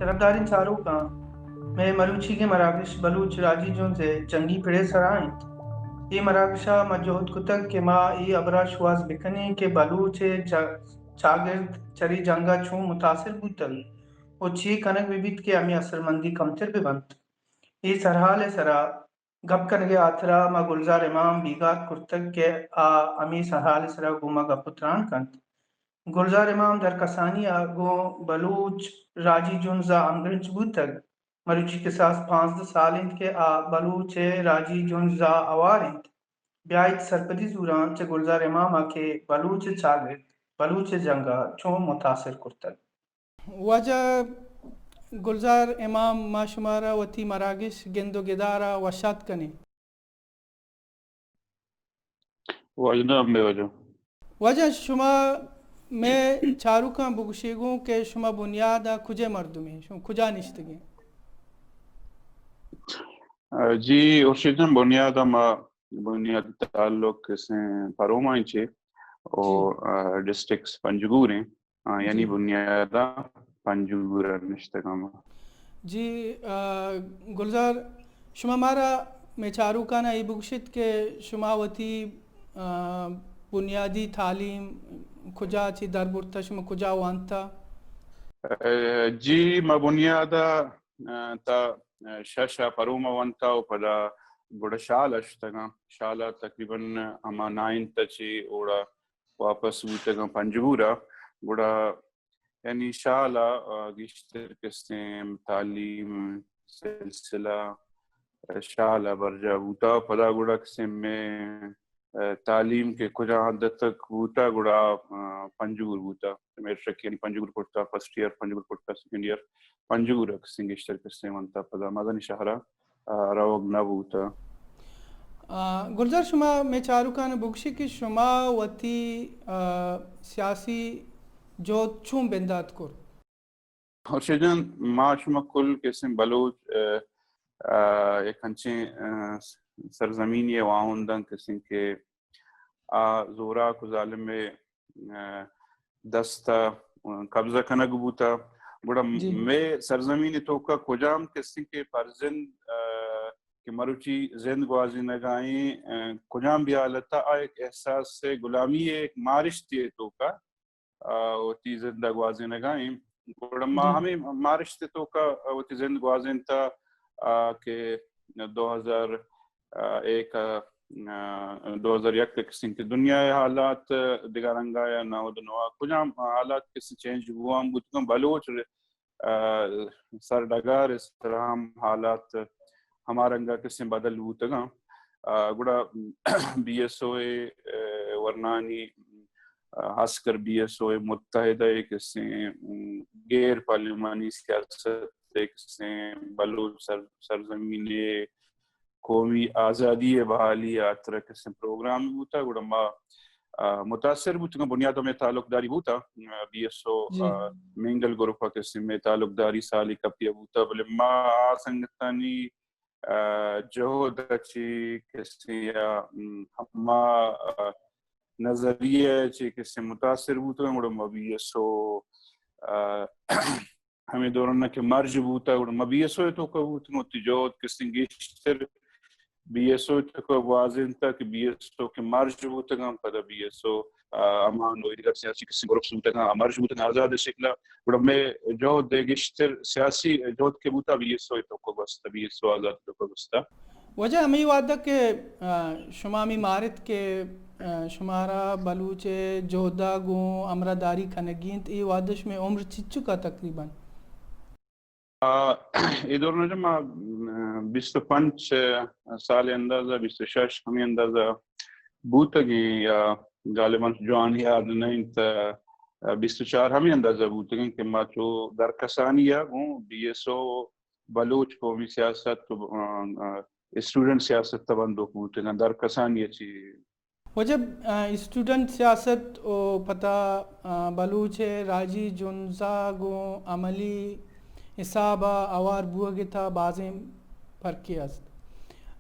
طرفدارین چاروں کا میں مروچی کے مراکش بلوچ راجی جون سے جنگی پھڑے سرائیں یہ مراکشہ مجہود کتک کہ ما ای ابرا شواز بکنے کہ بلوچ چاگرد چری جنگا چون متاثر بوتل و چی کنک بیت کہ امی اثر مندی کمتر ببند ای سرحال سرا گپ کنگے آترا ما گلزار امام بیگات کرتک کہ امی سرحال سرا گوما گپتران کند گلزار امام در کسانی گو بلوچ راجی جنزا امگرنچ بوتگ مروچی کے ساس 15 سال انت کے بلوچ راجی جنزا اوار انت بیایت سرپدی زوران چے گلزار امام کے بلوچ چاگرد بلوچ جنگا چون متاثر کرتگ وجہ گلزار امام ما شمارا وتی مراگش گند و گدارا وشات کنی وجہ شما میں چارو کا بگشیگوں کہ شما بنیادا کجے مردمی شما کجا نشتگی جی ارشدن بنیادا ما بنیاد تعلق سے پرومائن چھے اور ڈسٹرکس پنجگور ہیں یعنی بنیادا پنجگور نشتگاما جی گلزار شما مارا میں چارو کا نا ای بگشت کہ شما وتی بنیادی تعلیم کجا چی در برتا شما کجا وانتا جی ما بنیادا تا شاشا پروما وانتا و پدا گوڑا شال اشتگا شالا تقریباً اما 9 تچی اوڑا واپس بوتگا پنجگورا گوڑا یعنی شالا گشتر قسم تعلیم سلسلہ شالا برجا بوتا پدا گوڑا قسم میں تعلیم کے کجا حد تک بوتا گوڑا پنجگور بوتا میٹرک یعنی پنجگور پڑتا فرسٹ ایئر پنجگور پڑتا سیکنڈ ایئر پنجگور سنگشتر قسم انتا پدا مدنی شہرہ روگ نہ بوتا گلزار شما میں چارو کان بگشی کہ شما وتی سیاسی جو چون بندات کر اور شجن ما شما کل قسم بلوچ ایک ہنچیں سرزمینی واؤندن قسم کے زورا کو ظالم میں دستا قبضہ کنگ بوتا بڑا میں سرزمین تو کا کجام قسم کے پرزند کہ مروچی زند گوازی نگائیں کجام بھی حالتا ایک احساس سے غلامی ایک مارش تھی تو کا تی زندہ گوازی نگائیں بڑا ما ہمیں مارش تھی تو کا تی زند گوازین تا کہ 2001 قسم کی دنیا حالات دگارنگا یا ناود نوا کجام حالات کسی چینج ہوا ہم بودکم بلوچ سر ڈگار اس طرح ہم حالات ہمارا انگا قسم بدل ہوتا گوڑا بی ایس او ورنانی حسکر بی ایس او متحدہ قسم غیر پارلیمانی سیاست قسم بلوچ سرزمین قومی آزادی بحالی آترہ قسم پروگرام ہوتا گوڑا ما متاثر بوتا بنیادوں میں تعلق داری بوتا بی ایس او مینگل گروپا قسم میں تعلق داری سالی کپیا بوتا بلے ما آسنگتانی جہد اچھی کسی ہما نظریہ چی کسی متاثر بوتا گوڑا ما بی ایس او ہمیں دورنا کہ مرج بوتا گوڑا ما بی ایس او تو کا بوتا موتی جہد کسی گیشتر بی ایس او کو واضح تھا کہ بی ایس او کے مرج بوتا گا پدا بی ایس او امان و ادھر سیاسی کسی گروپس بوتا گا مرج بوتا گا آزاد شکلہ بڑا میں جو دیگشتر سیاسی جو کے بوتا بی ایس او تو کو بستا بی ایس او آزاد تو کو بستا وجہ ہمیں وعدہ کہ شما می مارت کے شمارا بلوچ جوہدہ گوں امرداری کھنگینت ای وعدش میں عمر چچو کا تقریباً ادھر نے جب 25 سال اندازہ 26 ہمیں اندازہ بوتا گی یا غالباً جوان یاد نہیں تا 24 ہمیں اندازہ بوتا گی کہ ما چو در کسانی یا بی ایس او بلوچ قومی سیاست اسٹوڈنٹ سیاست تبندو بوتا گی در کسانی چی وجب اسٹوڈنٹ سیاست او پتہ بلوچ راجی جنزا گو عملی حسابہ اوار بوگی تھا بازیں فرقی است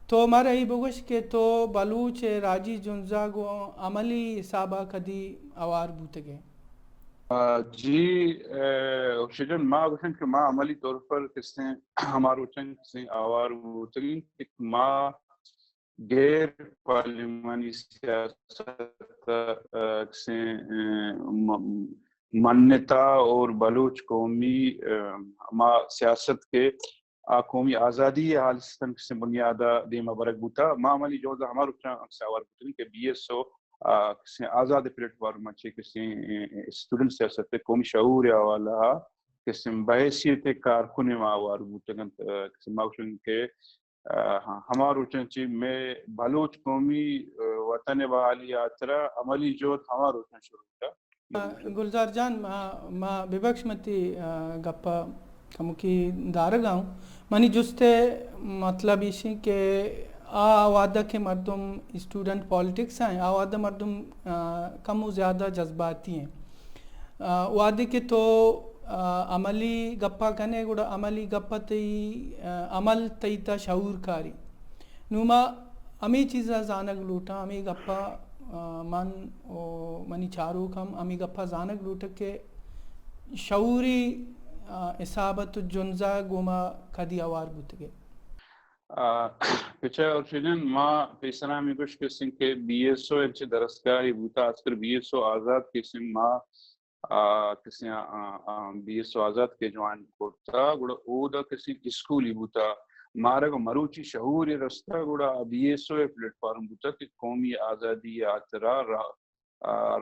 تو ہمارا ہی بگوش کہ تو بلوچ راجی جنزا گو عملی حسابہ کدی اوار بوتے گئے جی شجن ما گوشن کہ ما عملی طور پر کسیں ہمارو چنگ کسیں آوار ہوتگیں کہ ما غیر پارلیمانی سیاست کسیں مانیتا اور بلوچ قومی ما سیاست کے قومی آزادی حالستان کسیں بنیادہ دیما برک بوتا ما عملی جوزہ ہمارو چنگ سے آوار ہوتگیں کہ بی ایس او کسی آزاد پلیٹ فارم اچھے کسی اسٹوڈنٹ سیاست قومی شعور والا کسی بحیثیت کارکن ماوار بوتگن کسی ماوشن کے ہمارو چنچی میں بلوچ قومی وطن بحالی آترا عملی جوت ہمارو چن شروع کا گلزار جان ما ببخش متی گپا کمکی دارگاؤں منی جستے مطلب اسی کہ آوادہ کے مردم اسٹوڈنٹ پالیٹکس ہیں آوادہ مردم کم و زیادہ جذباتی ہیں وعدے کے تو عملی گپا کنے گوڑا عملی گپا تی عمل تیتا شعور کاری نوما امی چیزا زانگ لوٹا امی گپا من و منی چارو کم امی گپا زانگ لوٹا کہ شعوری اصابت جنزا گوما کدی آوار بوتگے پچھا اور شجن ما پیسنا میں کچھ قسم کے بی ایس او انچے درستگاہی بوتا آج کر بی ایس او آزاد قسم ما کسی بی ایس او آزاد کے جوان کوتا گوڑا او دا کسی اسکولی بوتا مارا کو مروچی شعور رستا گوڑا بی ایس او پلیٹ فارم بوتا کہ قومی آزادی آترا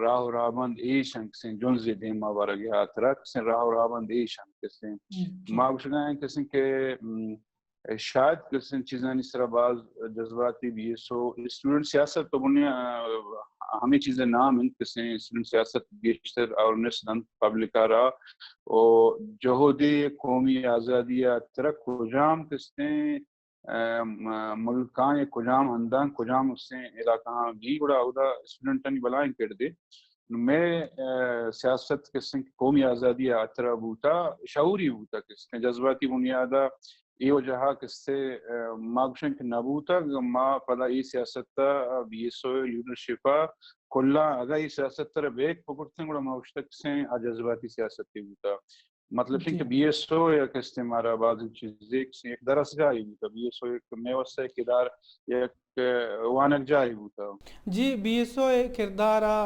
راہ و رابند ایشن کسی جنزی دیما ورگی آترا کسی راہ و رابند ایشن کسی ما بشگاہیں کسی کے شاید کسی چیزیں اس طرح بعض جذباتی بھی سو اسٹوڈنٹ سیاست تو بنیا ہمیں چیزیں نام ہیں کسی اسٹوڈنٹ سیاست بیشتر اور نسدن پبلکارا اور جہودی قومی آزادی ترک کجام کسی ملکان کجام اندان کجام اس سے علاقہ بھی بڑا عہدہ اسٹوڈنٹانی بلائیں کر دے میں سیاست کسی قومی آزادی اترا بوتا شعوری بوتا کسی جذباتی بنیادہ یہ وجہ کس سے ماگشن کے نبوتا ما پدا ای سیاست بی ایس او لیڈرشپ کلا اگر ای سیاست تر بیک پکڑتے ہیں گوڑا ماگشتک سے جذباتی سیاستی بوتا مطلب کہ بی ایس او یا کس ہمارا بعض چیزیں ایک درس جائی بوتا بی ایس او ایک میوس ہے کردار ایک وانک جائی بوتا جی بی ایس او کردارا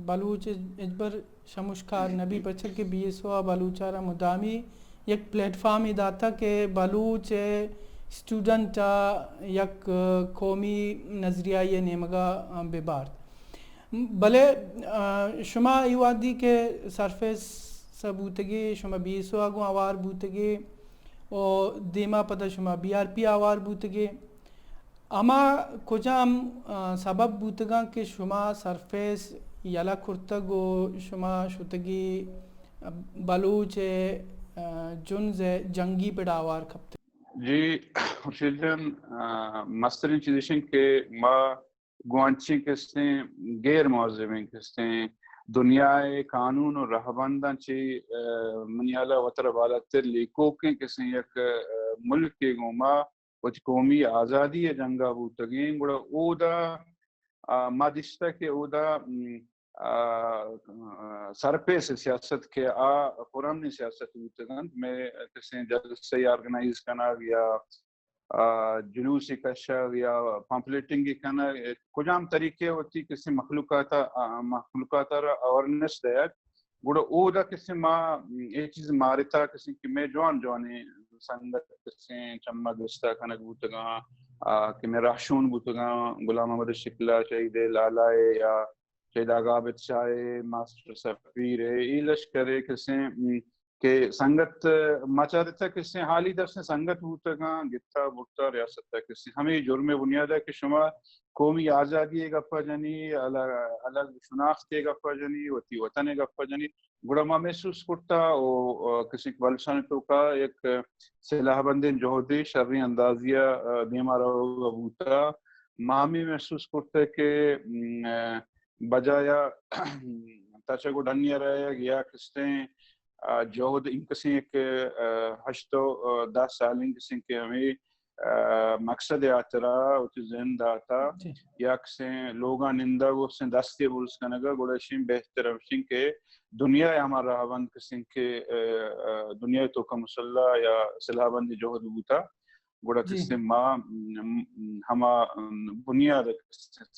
بلوچ اجبر شمشکار نبی پچھر کے بی ایس او بلوچارا مدامی یک پلیٹ فارم داتا کہ بلوچ اسٹوڈنٹ یک قومی نظریہ نیمگا ببارد بلے شما ایوادی کے سرفیس بوتگی شما بی ایس او آگو آوار بوتگی و دیما پتہ شما بی آر پی آوار بوتگی اما کجام سبب بوتگا کہ شما سرفیس یلا کرتگ و شما شتگی بلوچ جنز جنگی پہ آوار کھپتے جی شیدن مسترین چیزیں کہ ما گوانچی کستے غیر معذبیں کستے دنیا قانون و رہبندان چی منیالا وطر بالاتر لیکوکیں کسے یک ملک کے گوما وچ قومی آزادی جنگا بوتگیں گوڑا او دا ما دشتا کہ او دا سرپیس سیاست کے قرآن سیاست بوتگن میں کسے جلسے آرگنائز کرنا یا جلوسی کشا یا پامپلیٹنگ کرنا کجام طریقے ہوتی کسی مخلوقات اوورنس دیت گوڑا او دا کسی ما یہ چیز مارتا کسی کہ میں جوانے سنگت کسی چمہ دستا کنک بوتگا کہ میں راشون بوتگا غلام احمد شکلہ شہید لالائے یا شہید آغابت شاہ ماسٹر سفیر ای لشکر کسی کہ سنگت مچا دیتا کسی حالی در سے سنگت بوتگا گتا بکتا ریاست کسی ہمیں جرم بنیاد ہے کہ شما قومی آزادی گپا جنی الگ شناخت گپا جنی وطی وطن گپا جنی گوڑا ما محسوس کرتا او کسی بلشان تو کا ایک سلاح بندین جہودی شرعی اندازیہ دیما رہا بوتا مامی محسوس کرتا کہ بجایا تاچا کو ڈھنیا رہے گیا کستے جہد ان کسی ایک 8-10 سال ان کسی کے ہمیں مقصد آترا اُت زند آتا یا کسیں لوگاں نندہ گو کسیں دستی بولس کنگا گوڑشیں بہتر وشیں کہ دنیا ہمارا راہوند کسیں کہ دنیا تو کا مسلح یا صلاح بندی جوہد بوتا گوڑا کسیں ما ہما بنیاد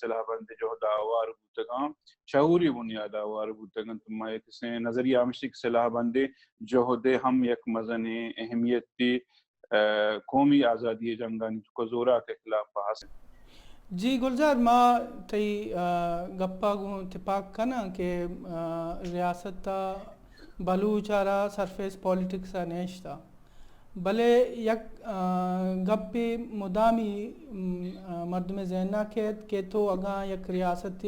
صلاح بندی جوہد آوار بوتگاں شعوری بنیاد آوار بوتگاں تم کسیں نظریہ ہمشک صلاح بندی جوہد ہم یک مزن اہمیت تی قومی آزادی جنگانی کو زورا کے خلاف حاصل. جی گلزار ما تی گپا گو اتفاق کنا کہ ریاست بلوچارا سرفیس پولیٹکس نیشتا بلے یک گپی مدامی مردم ذہنہ کہ تو اگاں یک ریاست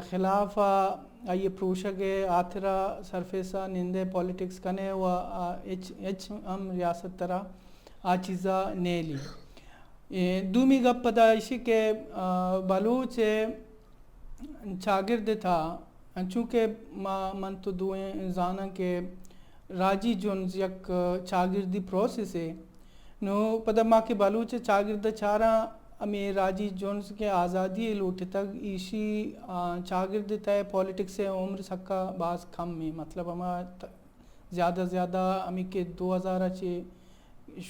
خلاف آئیے پروشگے آترا سرفیسا نندے پولیٹکس کنے و ایچ ہم ریاست ترا آ چیزا نیلی دومی گپ پدا اسی کہ بلوچ چاگرد تھا چونکہ من تو دوئیں زانا کہ راجی جونز یک چاگردی پروسیس ہے نو پدا ماں کے بلوچ چاگرد چارا ہمیں راجی جونز کے آزادی لوٹے تک ایشی چاگرد تے پولیٹکس عمر سکا بعض کم میں مطلب ہما زیادہ ہمیں کہ 2000 چے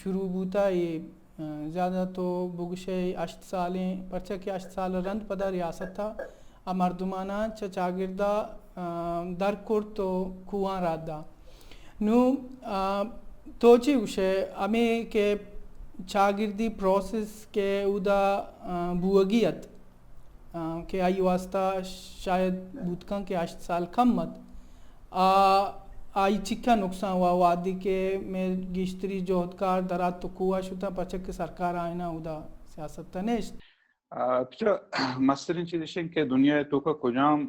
شروع بوتا یہ زیادہ تو بگشے 8 سالیں پرچہ کہ 8 سال رند پدا ریاست تھا مردمانہ چاگردہ در کور تو کوان رادا نو توچی گوشے ہمیں کہ چاگردی پروسیس کے اودا بوگیت کہ آئی واسطہ شاید بودکاں کے 8 سال کم مت آئی چکا نقصان ہوا وادی کے میں گیشتری جوہدکار درات تو کوہ شتا پچک سرکار آئینا اودا سیاست تنیشت مثلاً چیزیں کہ دنیا تو کا کجام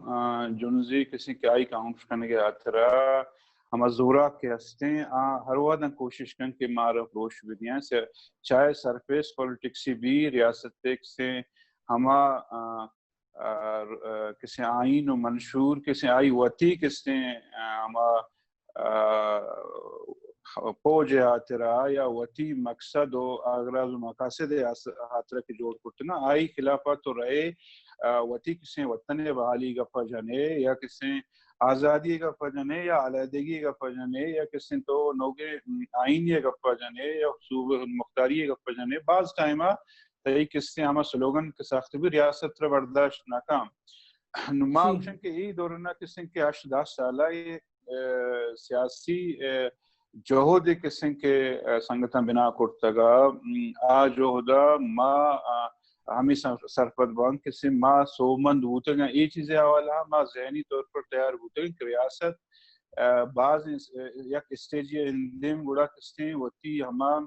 جنزی کسی کے آئی کا ہمش کرنے کے آترا ہما زورا کے ہستے ہر وادن کوشش کرن کہ مارا روش بدیاں سے چاہے سرفیس پولیٹکسی بھی ریاست تک سے ہما کسی آئین و منشور کسی آئی وطی کسی ہما پوج آترا یا وطی مقصد و اغراض و مقاصد آترا کی جوڑ کرتنا آئی خلافات تو رہے وطی کسی وطن بحالی کا فجنے یا کسی آزادی کا فجنے یا علیحدگی کا فجنے یا کسی تو نوگے آئینی کا فجنے یا صوبہ مختاری کا فجنے بعض ٹائمہ تئی کسی ہما سلوگن کے ساخت بھی ریاست را برداشت ناکام نما اوشن کہ ای دورنا کسی کے 8-10 سالہ سیاسی جوہد کسی کے سنگتن بنا کرتگا آ جوہدہ ما ہمیں سرپد بانک کسی ما سومند ہوتا گا یہ چیزیں حوالہ ما ذہنی طور پر تیار ہوتا گا کہ ریاست بعض یک اسٹیجی اندیم گوڑا کسی ہوتی ہما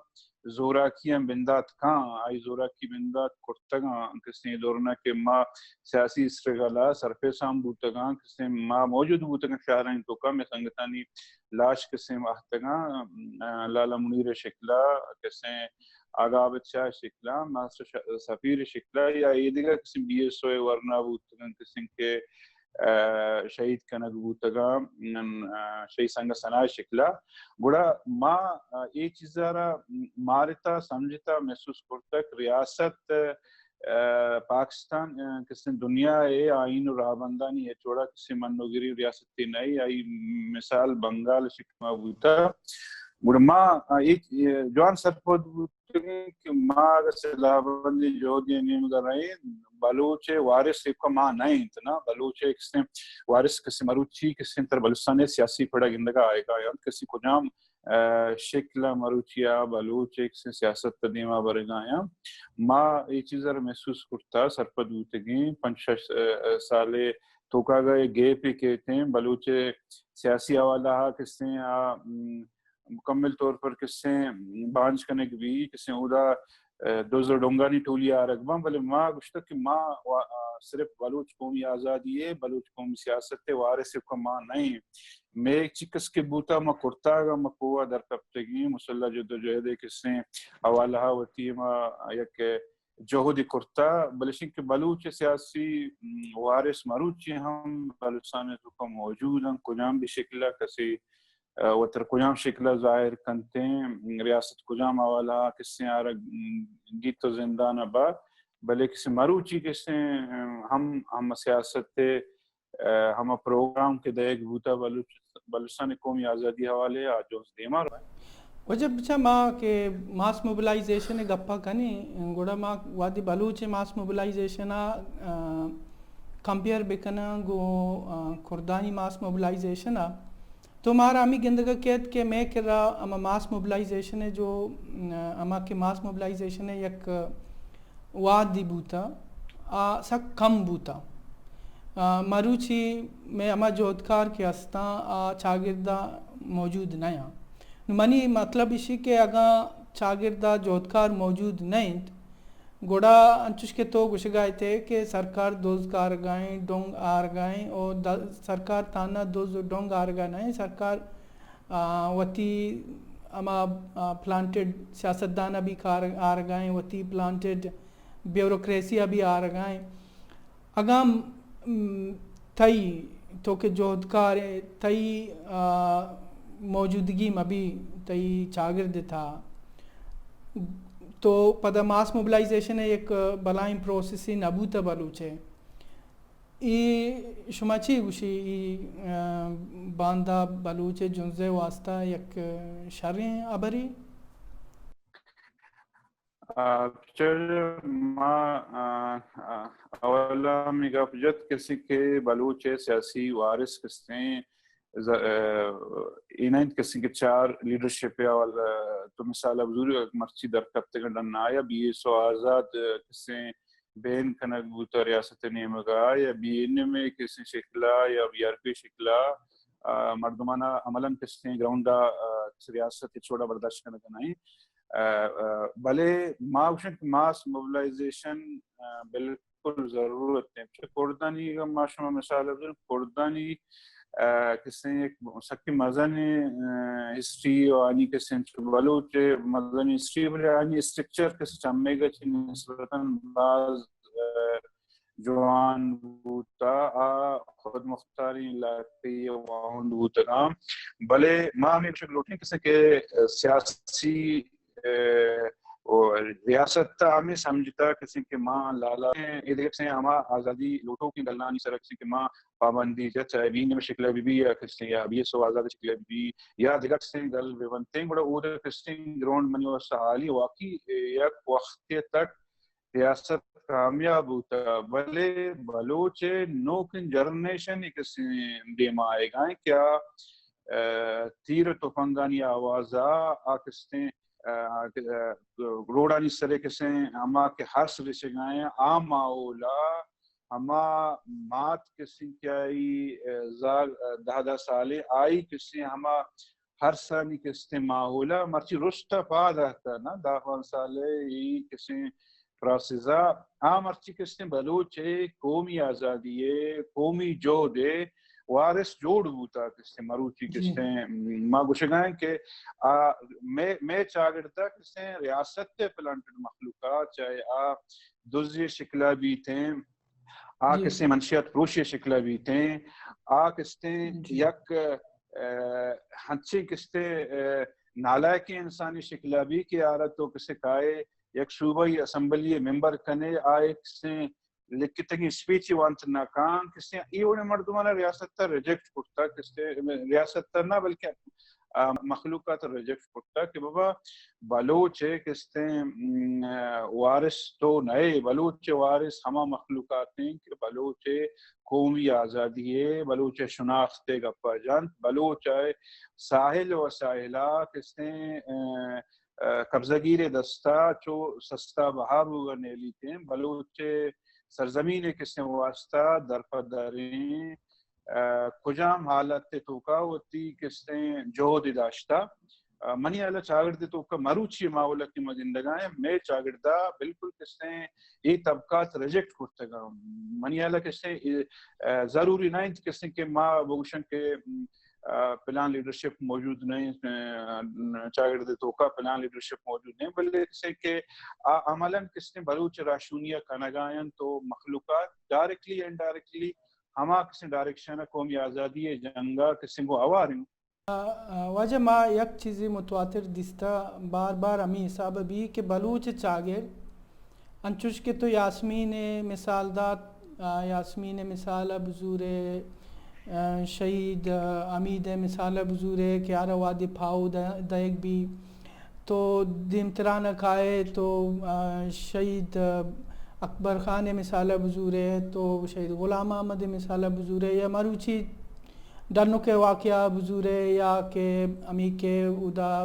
زوراکی بندات کھاں آئی زوراکی بندات کرتگا کسی دورنا کہ ما سیاسی استرگلہ سرفیسام بوتگا کسی ما موجود بوتگا شہرین تو کم سنگتانی لاش کسی محتگا لالا منیر شکلہ کسی آگا عابد شاہ شکلہ ماسٹر سفیر شکلہ یا یہ دیگر کسی بی ایس او ورنہ بوتگا کسی کے شہید کنگ بوتگا شہید سنگ سنائے شکلہ گوڑا ما یہ چیزارا مارتا سمجھتا محسوس کرتا کہ ریاست پاکستان کسی دنیا آئین و رابندانی ہے چوڑا کسی منوگری ریاستی نہیں آئی مثال بنگال شکما بوتا گوڑا ما جوان سرپود بوتا کہ ما اگر صلاح بندی جو دی نیم گر رہے بلوچ وارث ایک ماں نہیں تنا بلوچ کسی وارث کسی مروچی کسی تر بلوچستان سیاسی پڑا گندگا آئے گا یا کسی کو جام شکل مروچیا بلوچ کسی سیاست تدیمہ برگا یا ما یہ چیزر محسوس کرتا سرپد ہوتگی 5-6 سالے توکا گئے گے پہ کہتے ہیں بلوچ سیاسی حوالہ کسی مکمل طور پر کسی بانچ کنک بھی کسی اودا دوزر ڈونگانی ٹولی آرگباں بلے ما گشتا کہ ما صرف بلوچ قومی آزادی ہے بلوچ قومی سیاست ہے وارث کا ماں نہیں میں ایک چکس کے بوتا ما کرتا گا ما قوہ در کبتگی مسلح جدوجہد کسی حوالہ ہوتی ما یک جوہدی کرتا بلشن کہ بلوچ سیاسی وارث مروچی ہم بلوچستان تو کا موجود ہیں کجام بھی شکلہ کسی وتر کجام شکل ظاہر کنتے ریاست کجام حوالہ کس گیت و زندان با بلے کسی مروچی کس ہم سیاست ہم پروگرام کے دیکھ بوتا بلوچستان قومی آزادی حوالے آج دیما وجب بچا ماں کہ ماس موبلائزیشن گپا کنی گوڑا ماں وادی بلوچ ماس موبلائزیشن کمپیئر بکنا گو کردانی ماس موبلائزیشن تو مارا ہمیں گندگا کہت کہ میں کر رہا اما ماس موبلائزیشن ہے جو اما کے ماس موبلائزیشن ہے یک وادی بوتا سک کم بوتا مروچی میں اما جوتکار کے ہستاں چاگردہ موجود نہیں منی مطلب اسی کہ اگر چاگردہ جوتکار موجود نہیں گوڑا انچوش کے تو گشگائے تھے کہ سرکار دوزگار گائیں ڈونگ آر گائیں اور سرکار تانا دوز ڈونگ آر گائیں سرکار وتی اما پلانٹڈ سیاستدانہ بھی آر گائیں وتی پلانٹڈ بیوروکریسیہ بھی آر گائیں اگام تئی تو کہ جوہدکار تئی موجودگی مبی تئی چاگرد تھا تو پدا ماس موبلائزیشن ایک بلائیں پروسیسی نبوتا بلوچے ای شما چی گوشی ای باندہ بلوچے جنزے واسطہ یک شریں ابری ما اولا مگافجت کسی کے بلوچے سیاسی وارث کسیں اینائنت کسی کے چار لیڈرشپ یا تو مثال ابزوری مرچی در کبتے گنڈن آیا بی اے سو آزاد کسیں بین کنک بوتا ریاست نیمگا یا بی این میں کسی شکلہ یا بی آر پی شکلہ مردمانہ عملاً کسیں گراؤنڈا ریاست چھوڑا برداشت کنک نہیں بھلے ماس موبلائزیشن بالکل ضرورت ہے کردانی کا معاشمہ مثال ابزور کردانی کسی ایک سکی مزنی ہسٹری آنی کسی بلوچ مزنی ہسٹری بلے آنی اسٹرکچر کسی چمے گا چی نسبتاً بعض جوان بوتا خود مختاری علاقی واؤنڈ بوتا کام بلے ماں ہمیں کچھ لوٹیں کسی کے سیاسی ریاست ہمیں سمجھتا کسی کے ماں لالا ادھر سے ہما آزادی لوٹوں کی گلنا نہیں سر کسی کے ماں پابندی چاہے بین میں شکلہ بی یا کسی یا بی سو آزاد شکلہ بی یا دیگر سے گل بنتے ہیں بڑا ادھر کسی گراؤنڈ منی و سحالی واقعی یک وقت تک ریاست کامیاب ہوتا بلے بلوچے نوکن جرنیشن کسی دیم آئے گا کیا تیر تو پنگانی آوازہ آکستے روڑانی سرے کسے ہما کے ہر سرے سے گائیں عام ماولا ہما مات کسی کیائی دہ سالے آئی کسی ہما ہر سانی کسی ماولا مرچی رشتہ پا دہتا نا داخوان سالے ہی کسی پراسیزا مرچی کسی بلوچے قومی آزادی ہے قومی جو دے وارث جوڑ بوتا کسی مروچی کسی ماں گوشگائیں کہ میں چاگرتا کسی ریاست پلانٹڈ مخلوقات چاہے دوزی شکلہ بھی تھیں کسی منشیات پروشی شکلہ بھی تھیں کسی یک ہنچی کسی نالائکی انسانی شکلہ بھی کی آرہ تو کسی کائے یک صوبائی اسمبلی ممبر کنے آئے کسی لکھتنی سپیچی وانت ناکام کسی ایونے مردمانہ ریاست تا ریجیکٹ کرتا کسی ریاست تا نہ بلکہ مخلوقات ریجیکٹ کرتا کہ بابا بلوچ ہے کسی وارث تو نئے بلوچ وارث ہما مخلوقات ہیں کہ بلوچ قومی آزادی ہے بلوچ شناخت گپا جان بلوچ ساحل و ساحلہ کسی قبضگیر دستا چو سستا بہار ہوگا نیلی تھیں بلوچ سرزمین کسی واسطہ درپداریں کجام حالت توکا ہوتی کسی جہد داشتا منی اللہ چاگردے توکا مروچی ماولا کی مزندگاہیں میں چاگردہ بالکل کسی یہ طبقات ریجیکٹ کرتے گا منی اللہ کسی ضروری نہیں کسی کے ماں بگوشن کے پلان لیڈرشپ موجود نہیں چاگردے توکا پلان لیڈرشپ موجود نہیں بلکہ کسی کے عملاً کسی بلوچ راشونیہ کنگائن تو مخلوقات ڈائریکٹلی اینڈ ڈائریکٹلی ہما کسی ڈائریکشن قومی آزادی جنگا کسی کو آواریں وجہ ما یک چیزی متواتر دستا بار بار ہمیں حساب بھی کہ بلوچ چاگر انچوش کے تو یاسمین مثال دات یاسمین مثال بزور شہید امید مثال بزور کہ آرہ وادی پھاؤ دیکھ بھی تو دیمترانہ کھائے تو شہید اکبر خان مثال بزور ہے تو شہید غلام احمد مثال بزور ہے یا مروچی ڈرنو کے واقعہ بزور ہے یا کہ امی کے ادا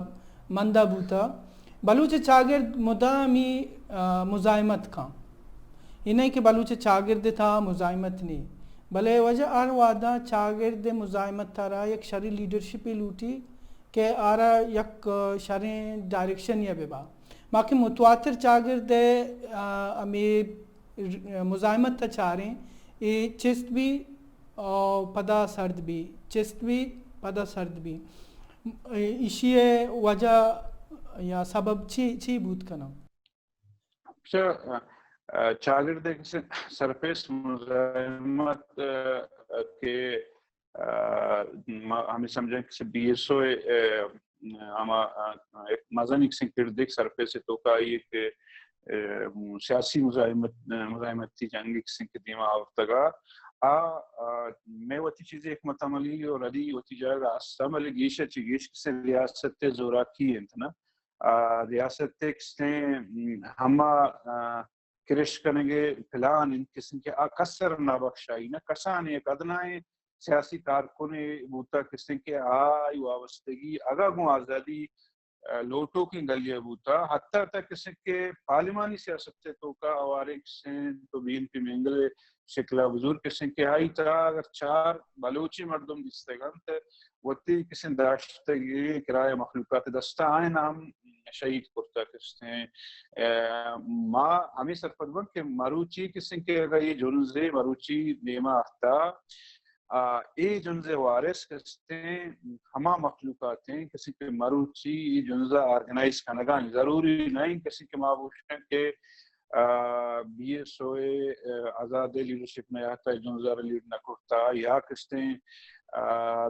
مندہ بوتا بلوچ چاگرد مدامی مزاحمت کھاں یہ نہیں کہ بلوچ چاگرد تھا مزاحمت نہیں بلے وجہ آر وعدہ چاگرد مزاحمت تھا رہا یک شرعی لیڈرشپی لوٹی کہ آرہ یک شرعی ڈائریکشن یا بے با باقی متواتر چاگرد امی مزاحمت تھا چاہ رہے ہیں یہ چست بھی پدا سرد بھی چست بھی پدا سرد بھی اسی وجہ یا سبب چی بود کنا چاگرد سرفیس مزاحمت کے ہمیں سمجھیں کہ بی ایس او ہما ایک مزنی کسی کردک سرفیس تو کا یہ کہ سیاسی مزاحمت تھی جنگی کسی کے دیما آفتگا میں وتی چیزیں ایک متعملی اور علی وتی جائے استعمال گیشہ چیگیش کسی ریاست زوراکی انتنا ریاست کسی ہما کرش کریں گے پلان ان قسم کے کسر نابخشائی نہ کسان ایک ادنائیں سیاسی کارکن بوتا قسم کے آئی وابستگی اگا گو آزادی لوٹوں کی گلیہ بوتا حتیٰ تک قسم کے پارلیمانی سیاست سے تو کا اوارے قسم تو بین پی منگل شکلہ بزرگ قسم کے آئی تا اگر چار بلوچی مردم دستگان تا وطی قسم داشتگی کرائے مخلوقات دستا آئے نام شہید کرتا کستے ماں ہمیں سرپدون کہ مروچی قسم کے اگر یہ جنزے مروچی نیمہ آتا یہ جنزے وارث کستے ہما مخلوقات ہیں کسی کے مروچی جنزہ آرگنائز کنگان ضروری نہیں کسی کے معبوشن کے be S O Azad leadership میں آتا ہے جنزہ لیڈ نہ کرتا یا کستے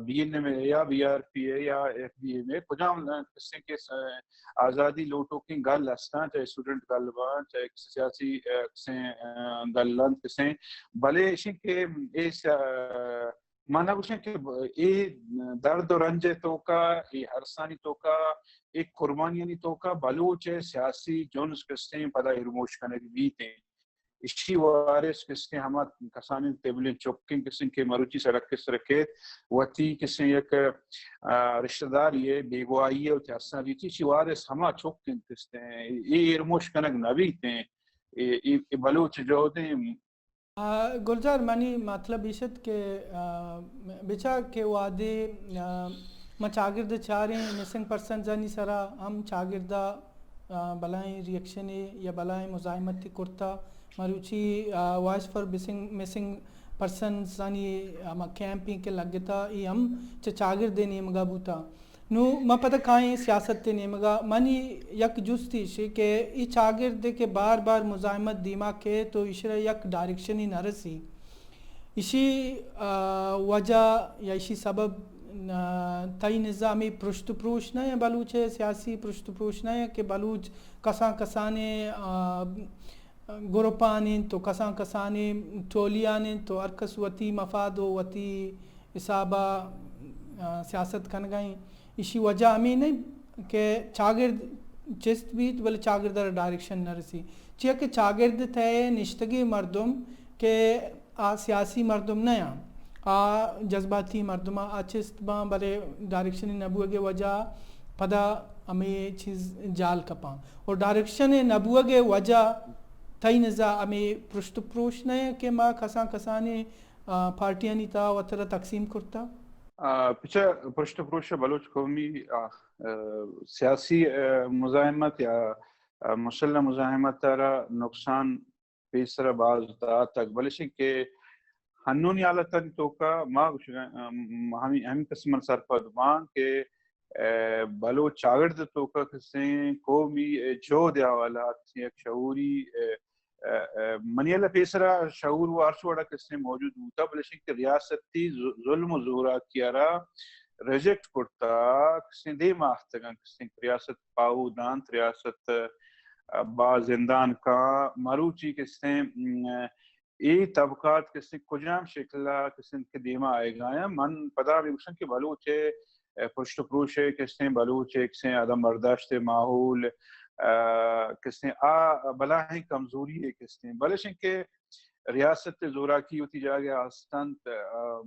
بی این میں یا بی آر پی اے یا ایف بی اے میں کجام کسی کے آزادی لوٹوں کی گل ہستا چاہے اسٹوڈنٹ گل بان چاہے سیاسی گلند کسی بلے اسی کے مانا کچھ کہ یہ درد و رنج تو کا یہ ہرسانی تو کا ایک قربانی تو کا بلوچ سیاسی جونس کستے پدا ارموش کرنے کی بیتے اسی وارث کستے ہما کسانی تیبلیں چوکیں کسیں کے مروچی سڑک کس رکھے وطی کسیں یک رشتہ دار یہ بیگوائی ہے اتحسن لیتی اسی وارث ہما چوکیں کستے ہیں یہ ارموش کنگ نبیتے ہیں یہ بلوچ جو ہوتے ہیں گلزار منی مطلب عیشت کے بچا کے وعدے ما چاگرد چاریں مسنگ پرسن زنی سرا ہم چاگردہ بلائیں ریئیکشنی یا بلائیں مزاحمتی کرتا مروچی وائس فار مسنگ پرسن زنی ہم کیمپنگ کے لگتا یہ ہم چاگرد نیمگا بوتا نو ما پتہ کائیں سیاست نیمگا منی یک جستی شی کہ ای چاگرد کے بار بار مزاحمت دیما کے تو اشرا یک ڈائریکشنی نہ رسی اسی وجہ یا اسی سبب تئی نظامی پرشت پروش نہ بلوچ سیاسی پرشت پروش نہ کہ بلوچ کساں کسانے گروپانیں تو کساں کسانے ٹولیانیں تو ارکس وتی مفاد و وتی حسابہ سیاست کن گئیں اسی وجہ ہمیں نہیں کہ چاگرد چست بھی بلے چاگرد ڈائریکشن نہ رسی چیئے کہ چاگرد تھے نشتگی مردم کہ سیاسی مردم نیا جذباتی مردم چست باں بلے ڈائریکشن نبوہ کے وجہ پدا ہمیں چیز جال کپاں اور ڈائریکشن نبوہ کے وجہ تھئی نزا ہمیں پرشت پروش نیا کہ ماں کساں کسانے پارٹیاں نیتا وطرہ تقسیم کرتا پچھا پرشت پروش بلوچ قومی سیاسی مزاحمت یا مسلح مزاحمت تارا نقصان پیسرا بعض تک بلشی کہ ہنونی حالت تو کا ما ہم قسم سرپد مان کہ بلوچ چاگرد تو کا کسیں قومی جو دیاوالات ایک شعوری منیلہ پیسرا شعور و عرش وڑا کس نے موجود ہوتا بلشن کہ ریاستی ظلم و زورا کیا رہا ریجیکٹ کرتا کسی دیما اختگان کسی ریاست پاودان ریاست با زندان کا مروچی کسی ای طبقات کسی کجام شکلہ کسی کے دیما آئے گا من پدا بھی گوشن کہ بلوچ پشت پروش کسی بلوچ کسی عدم برداشت ماحول کسی بلا ہی کمزوری ہے کسی بلش کہ ریاست زورا کی ہوتی جا گیا استنت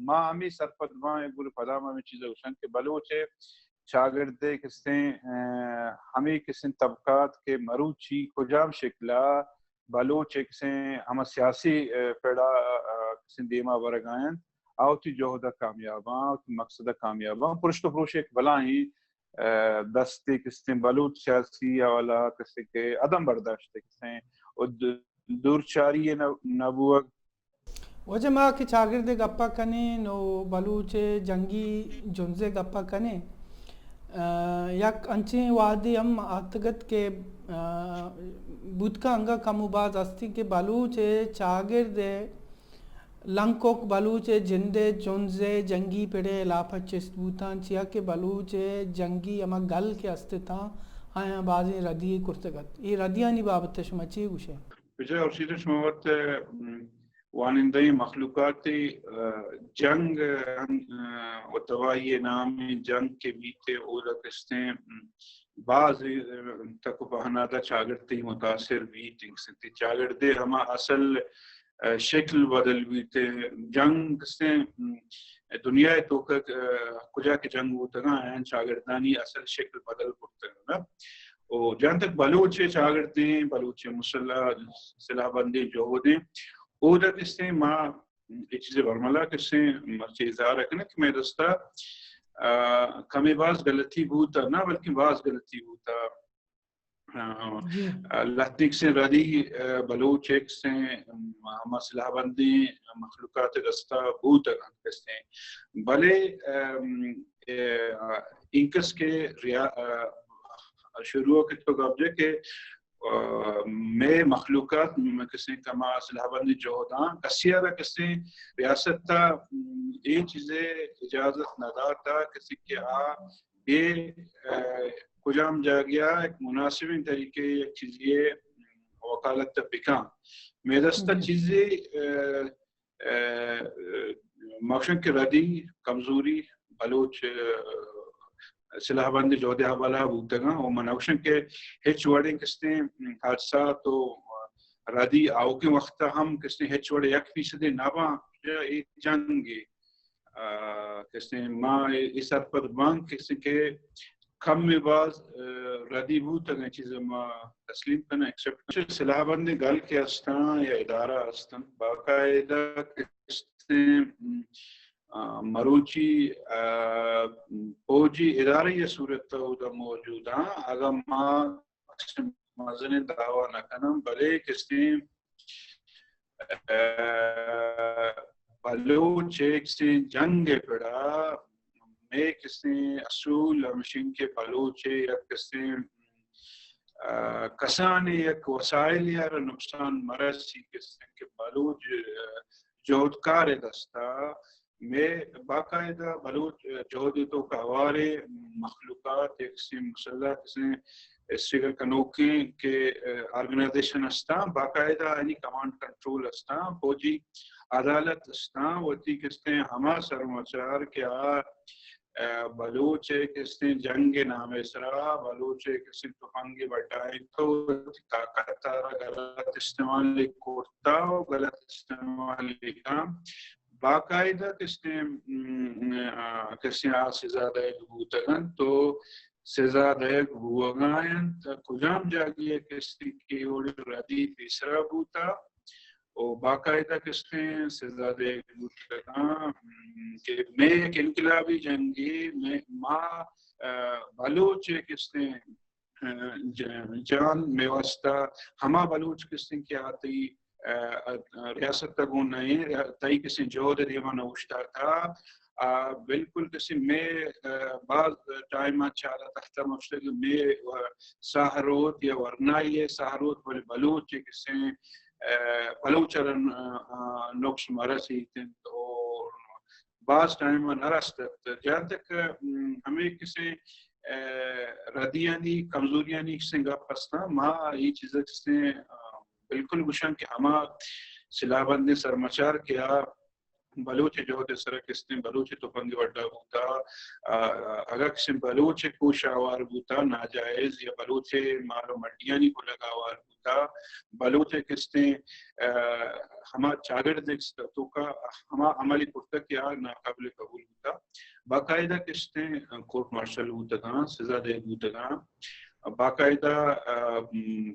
ماں ہمیں سرپد ماں گل پدا میں چیزیں گوشن کہ بلوچ شاگردے کسی ہمیں کسی طبقات کے مروچی کجام شکلہ بلوچ کسی ہم سیاسی پیڑا کسی دیما برگائن آوتی جوہدہ کامیاباں آوتی مقصدہ کامیاباں پرشت و پروش ایک بلا ہی دستی کسی بلوچ سیاسی والا کسی کے عدم برداشت کسی دورچاری نبوت وجہ ماں کے شاگردے گپا کنے نو بلوچ جنگی جنزے گپا کنے یک انچیں وادی ہم آتگت کے بدکا انگا کمو باز استی کہ بلوچ چاگرد لنکوک بلوچ جندے جنزے جنگی پڑے لاپا چست بوتان چیا کہ بلوچ جنگی اما گل کے استتا آیا بازیں ردی کرتگت یہ ردیانی بابت شما چی گوشے بجائے اور سیدھے شماوت وانندہی مخلوقاتی جنگ و توائی نام جنگ کے بیتے اولا کستے بعض تک بہنادہ چاگرتی متاثر بیتے کستے چاگردے ہما اصل شکل بدل بیتے جنگ کستے دنیا تو کجا کے جنگ ہوتا گا ہیں چاگردانی اصل شکل بدل کرتا گا اور جہاں تک بلوچ چاگردیں بلوچ مسلح سلاح بندی جو ہوتے او دا کستے ماں یہ چیزیں برملا کستے مرچے اظہار رکھنا کہ میں دستا کمی باز غلطی بھوتا نہ بلکہ باز غلطی بھوتا لہتک سے ردی بلوچ ایک سے مسلح بندی مخلوقات دستا بھوتا کستے بلے انکس کے شروع کے تو گبجے کہ میں مخلوقات کسی کما صلاح بندی جوہداں کسیارہ کسی ریاست تا یہ چیزیں اجازت نہ داتا کسی کے یہ کجام جا گیا ایک مناسب طریقے ایک چیز یہ وکالت تا بکان میں دستا چیزیں مقصد کے ردی کمزوری بلوچ صلاح بندی جودے حوالہ بودگاں اور منوشن کے ہچ وڑیں کستے حادثات تو ردی آو کے وقت ہم کستے ہچ وڑے 1% ناباں ایک جنگی کستے ماں اس ارپد بانگ کستے کے کم میں باز ردی بودگاں چیزیں ماں تسلیم کرنا ایکسپٹ صلاح بندی گل کے استان یا ادارہ استان باقاعدہ کستے مروچی فوجی ادارے یہ صورت ہوتا موجود ہیں اگر ماں مزن دعویٰ نہ کنم بلے کسی بلوچ ایک سے جنگ پڑا میں کسی اصول مشین کے بلوچ یا کسی کسان یک وسائل یا نقصان مرسی کسی کے بلوچ جہدکار دستا میں باقاعدہ بلوچ جہدی تو کہوارے مخلوقات ایک سی مسلح کسی اسٹریگل کنوکی کے آرگنائزیشن استان باقاعدہ یعنی کمانڈ کنٹرول استان فوجی عدالت استان وتی کستے ہما سرمچار کیا بلوچ کستے جنگ نام اسرا بلوچ کسی تفنگی بٹائی تو طاقت غلط استعمال کرتا و غلط استعمال کام باقاعدہ کسی سزا دائق بوتگن تو سزا دائق بوگائن کجام جاگیے کسی کی اوڑی ردی تیسرا بوتا اور باقاعدہ کسی سزا دائق بوتگن کہ میں ایک انقلابی جنگی میں ماں بلوچ کسی جان میں واسطہ ہما بلوچ کسی کی آتی ریاست تگون نہیں تائی کسی جوہد دیما نوشتا تھا بالکل کسی میں بعض ٹائم چاہتا تحت مشتق میں ساہروت یا ورنائی ساہروت بل بلوچ کسی بلوچ نقش مرسی اور بعض ٹائم نرست جہاں تک ہمیں کسی ردیانی کمزوریانی سنگا پسنا ماں یہ چیزیں جس نے بالکل گشن کہ ہما سلابند نے سرمچار کیا بلوچ جو ہوتے سر کس نے بلوچ تو پنگی وڈا ہوتا اگر کسی بلوچ کو شاوار ہوتا ناجائز یا بلوچ مارو مڈیانی کو لگاوار ہوتا بلوچ کس نے ہما چاگر دیکھ تو کا ہما عملی کرتا کیا ناقابل قبول ہوتا باقاعدہ کس نے کورٹ مارشل ہوتا تھا سزا دے ہوتا تھا باقاعدہ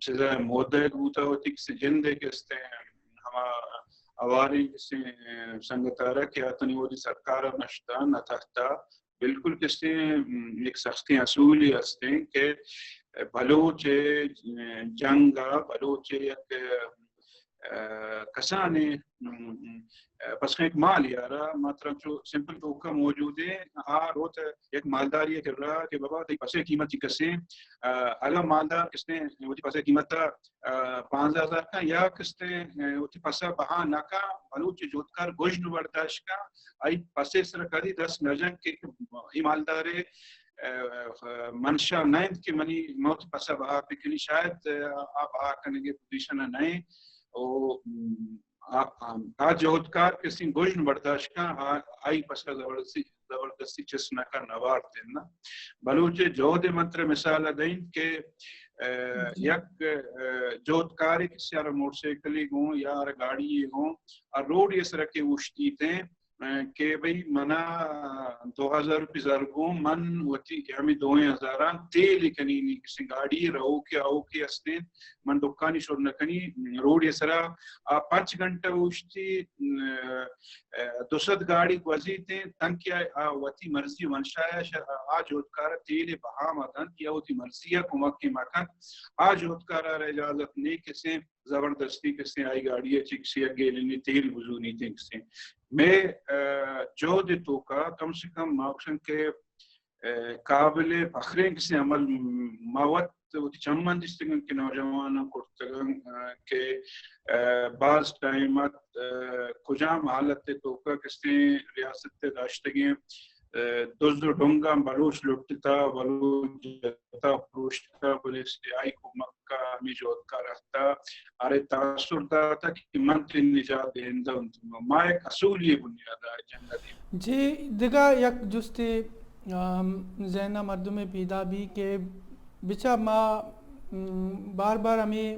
سزا مودد ہوتا ہوتی کسی جن دے کس نے ہما اواری کسی سنگتارا کیا تنی وہ دی سرکارا نشتا نہ تھا بالکل کسی ایک سختی اصولی ہستے کہ بلوچ جنگا بلوچ یک کسانے پس ایک مال یارا مطلب جو سمپل تو کا موجود ہے روت ایک مالداری کر رہا کہ بابا تی پسے قیمت کسے اگر مالدار کس نے وہ پسے قیمت 5000 کا یا کس نے وہ پسا بہا نہ کا بلوچ جوتکار گوشت برداشت کا آئی پسے سر کدی 10 نجن کے مالدار منشا نہیں کہ منی موت پسا بہا پکنی شاید آپ آ کرنے کے پوزیشن نہیں آج جوتکار کسی گوشت برداشت کا آئی پسا زبردستی چسنا کا نوار دینا بلوچ جوہد منتر مثال دین کہ یک جوتکاری کسی آرہ موٹر سیکلی ہوں یا آرہ گاڑی ہوں اور روڈ یہ سرکے وشتی تھے کہ بھئی منا 2000 روپی زرگوں من وطی ہمیں 2000 تیلی کنینی کسی گاڑی رہو کے آو کے استے من دکانی شور نکنی روڈ یہ سرا 5 گھنٹہ وشتی 200 گاڑی گوزی تھے تن کیا وطی مرضی منشایا آج ہوتکارا تیلی بہا مدن کیا وطی مرضی کمک کے مکن آج ہوتکارا رہ اجازت نہیں کسی زبردستی کسی آئی گاڑی ہے چکسی اگیلنی تیل بزونی تھے کسی میں جو دیتو کا کم سے کم ماکشن کے قابل فخرین کسی عمل موت چمن جستگن کے نوجوانوں کرتگن کہ بعض ٹائمت کجام حالت تو کا کسی ریاست داشتگیں دوزدو ڈونگا بلوچ لٹتا بلوچ جتا پروشتا پولیس آئی کو مکہ ہمیں جوت کا رہتا آرے تاثر دا کہ منتری نجات دہندہ ما ایک اصول یہ بنیاد ہے جنگہ دی جی دیگا یک جستے ذہنہ مردم پیدا بھی کہ بچہ ما بار بار ہمیں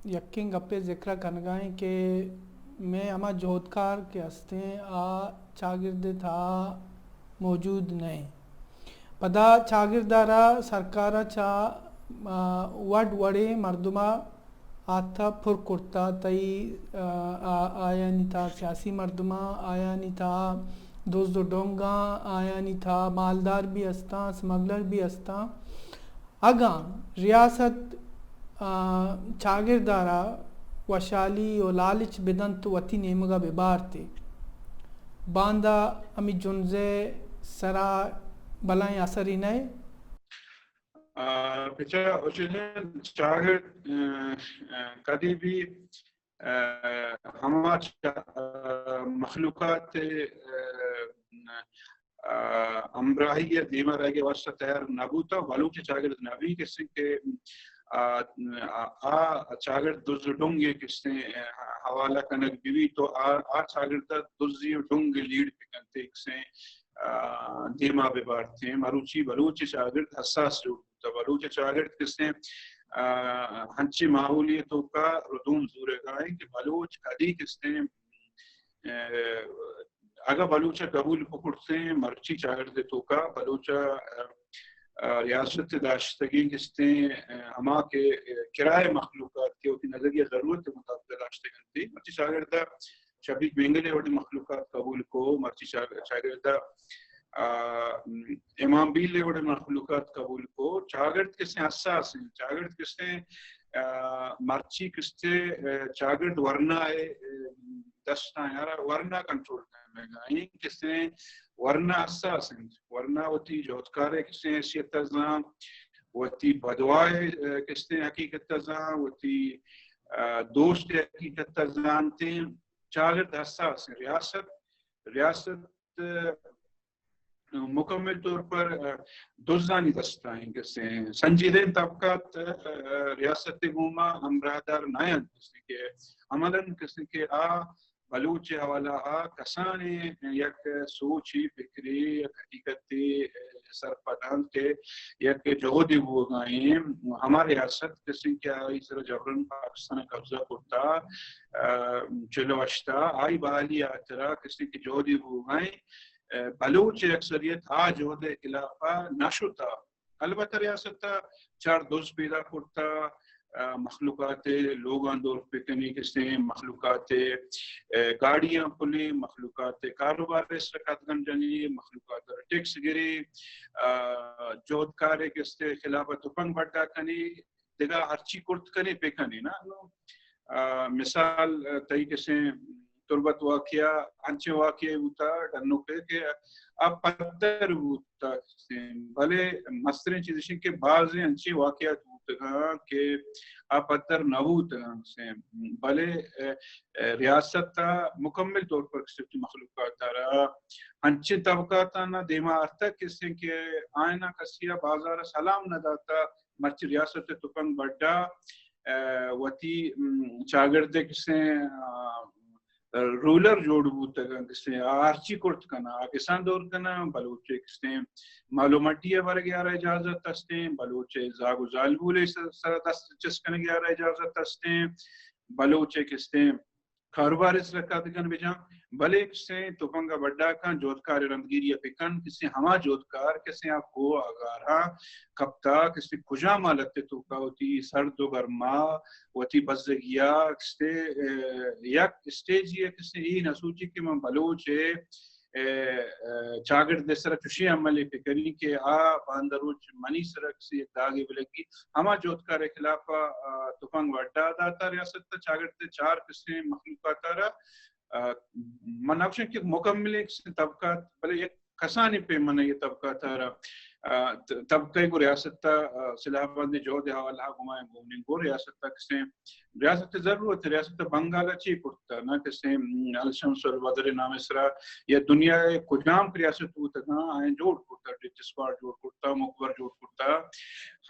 یقین گپے ذکر کرنگائیں کہ میں ہما جوتکار کے ہستے چاگرد تھا موجود نہیں پدا چاگردارا سرکارا چا وڈ وڑے مردمہ آتھا پھر کرتا تئی آیا نہیں تھا سیاسی مردمہ آیا نہیں تھا دوزدو ڈونگا آیا نہیں تھا مالدار بھی ہستا سمگلر بھی ہستا اگاں ریاست چاگردارا وشالی و لالچ بدن تو وطی نیمگا ببار تے باندہ امی جنزے سرا بلائیں اثری نئے پچھا چاگرد کدی بھی ہمارا مخلوقات امراہی دیمہ رہ گے واسطہ تیار نبوتا بلوچ چاگرد نبی کسی کے چاگرد دوز ڈونگے کس نے حوالہ کنک بیوی تو چاگرد دوزی ڈونگ لیڈ پکنتے کسے دیمہ بے بارتے ہیں مروچی بلوچ چاگرد حساس لوٹتا بلوچ چاگرد کس نے ہنچی ماحولیتوں کا ردوم زورے گائیں کہ بلوچ کدی کس نے اگر بلوچہ قبول پکڑتے ہیں مرچی چاگردتوں کا بلوچہ ریاست داشتگی کس نے ہما کے کرائے مخلوقات کے ہوتی نظریہ ضرورت کے مطابق داشتگی تھی مرچی چاگردہ شبیق بینگلے وڑی مخلوقات قبول کو مرچی چاگردہ امام بیلے وڑی مخلوقات قبول کو چاگرد کس نے حساس ہیں چاگرد کس نے مرچی کس نے چاگرد ورنہ دستا یارا ورنہ کنٹرول کرنے گا یہ کس نے ورنہ حساس ہیں ورنہ ہوتی جوتکارے کس نے حیثیت تزام ہوتی بدوائے کس نے حقیقت تزام ہوتی دوست حقیقت تزامتے چاگرد حساس ہیں ریاست مکمل طور پر دزدانی دستائیں کسی سنجیدین طبقات ریاست گوما امرادار نائن کسی کے عملاً کسی کے بلوچ حوالہ کسانی یک سوچی فکری یک حقیقتی سرپدان کے یک جہودی وہ گائیں ہمارے ریاست کسی کے آئی سر جبرن پاکستان قبضہ کرتا چلوشتا آئی بحالی آترا کسی کی جہودی وہ گائیں بلوچ اکثریت جہد خلافہ نشتا البتہ ریاست چار دوست پیدا کرتا مخلوقات لوگاں دور پکنی کسی مخلوقات گاڑیاں پلی مخلوقات کاروبار سرکت گنجنی مخلوقات ٹیکس گری جودکار کسی خلافت پنگ بڑھا کنی دگا ہرچی کرت کنی پکنی نا مثال تئی کسی تربت واقعہ انچے واقعہ ہوتا ڈنو پہ کہ اب پتر ہوتا بھلے مسترین چیزیں کہ بعض انچے واقعات ہوتا کہ اب پتر نہ ہوتا بھلے ریاست مکمل طور پر کسی مخلوقات رہا انچے طبقات نہ دیما ارتا کسی کے آئینہ کسیا بازار سلام نہ داتا مرچ ریاست تپنگ بڑھا وتی چاگردے کسی رولر جوڑ بوتا کسی آرچی کرت کنا آکسان دور کنا بلوچے کسی معلوماتی ور گیارہ اجازت تستے بلوچے زاگ و زالبولے سر دست چسکن گیارہ اجازت تستے بلوچے کسی کاروبار اس رکھا دکن بجان بلے کسی توپنگا بڑھا کن جودکار رندگیری پکن کسی ہما جودکار کسی آپ کو آگارہ کپتا کسی کجا مالتے توکا ہوتی سرد و گرما ہوتی بزگیا کسی یک اسٹیجی ہے کسی ای نسوچی کہ من بلوچے چاگر دے سر چوشی عملی فکری کہ باندروچ منی سر کسی داغی بلگی ہما جودکار خلاف توپنگ بڑھا داتا ریاست چاگر دے چار کسی مخلوقات رہا من اکشن کہ مکمل کسی طبقات بلے ایک کسانی پہ من یہ طبقات رہا طبقے کو ریاست صلاح آباد نے جو دہا اللہ گمائیں گومنگ کو ریاست کسی ریاست ضرورت ہے ریاست بنگالا چی کرتا نا کسی الشمس والبدر نام اسرا یا دنیا کجام ریاست ہوتا نا آئین جوڑ کرتا ڈیٹسپار جوڑ کرتا مقبر جوڑ کرتا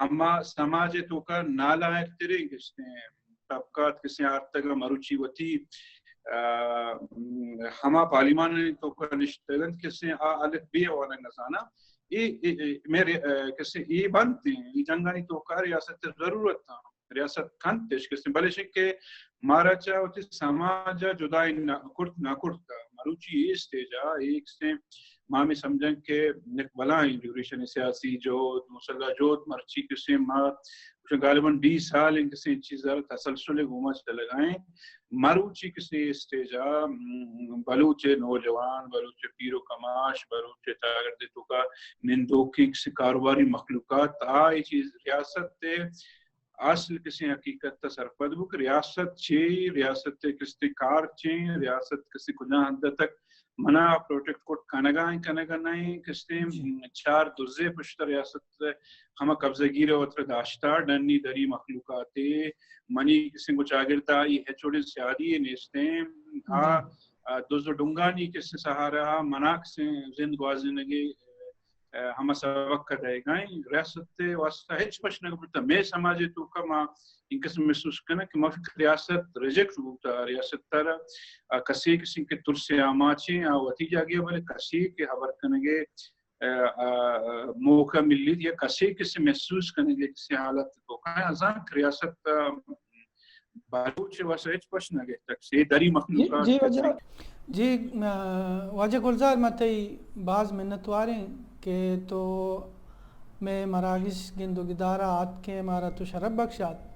ہما سماج تو کا نالا اکتریں کسی طبقات کسی آرتگا مروچی وتی ہما پارلیمان تو کا نشتگن کسی آلت بی وانا نزانا میرے کسی ای بنتی ای جنگانی تو کا ریاست ضرورت تھا ریاست کھنتش کسی بلے شکے مارا چاہوتی سماجا جدائی نہ کرتا مروچی یہ اسٹیجا ایک سے مامی سمجھیں کہ بلائیں ڈیوریشن سیاسی جوت مسلح جوت مرچی کسی غالباً 20 سال ان کسی چیزیں تسلسل گھوما چلے لگائیں مروچی کسی اسٹیجا بلوچے نوجوان بلوچے پیرو کماش بلوچے تاگردے تو کا نندوکی کسی کاروباری مخلوقات آئی چیز ریاست اصل کسی حقیقت تا سرپد بک ریاست چی ریاست کسی کار چی ریاست کسی کنا حد تک منا پروٹیکٹ کوٹ کنگائیں کسی چار دوزے پشتر ریاست ہما قبضہ گیرے وطر داشتا ڈنی دری مخلوقات منی کسی کو چاگرتا یہ ہے چھوڑے سیادی نیستیں دوزو ڈنگانی کسی سہارا منا کسی زند گوازنگی ہما سبق کر گائیں ریاست واسطہ ہیچ پشنگ بلتا میں سماجی تو کما ان قسم محسوس کرنا کہ مفک ریاست ریجیکٹ ہوتا ریاست تر کسی کے ترسی آماچیں وطیجہ گیا بلے کسی کے حبر کنگے موقع ملی یا کسی کسی محسوس کرنے کسی حالت تو کہیں ازان ریاست بلوچ واسطہ ہیچ پشنگ تک سے دری مخلوقات جی واجہ گلزار متئی بعض منتواریں کہ تو میں مراکش گندو گدارہ آت کے مارا تو شرف بخشات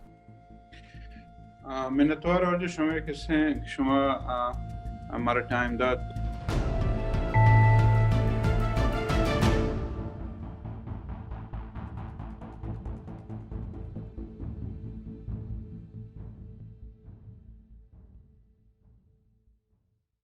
منتوار اور جو شما کسیں شما ہمارا ٹائم داد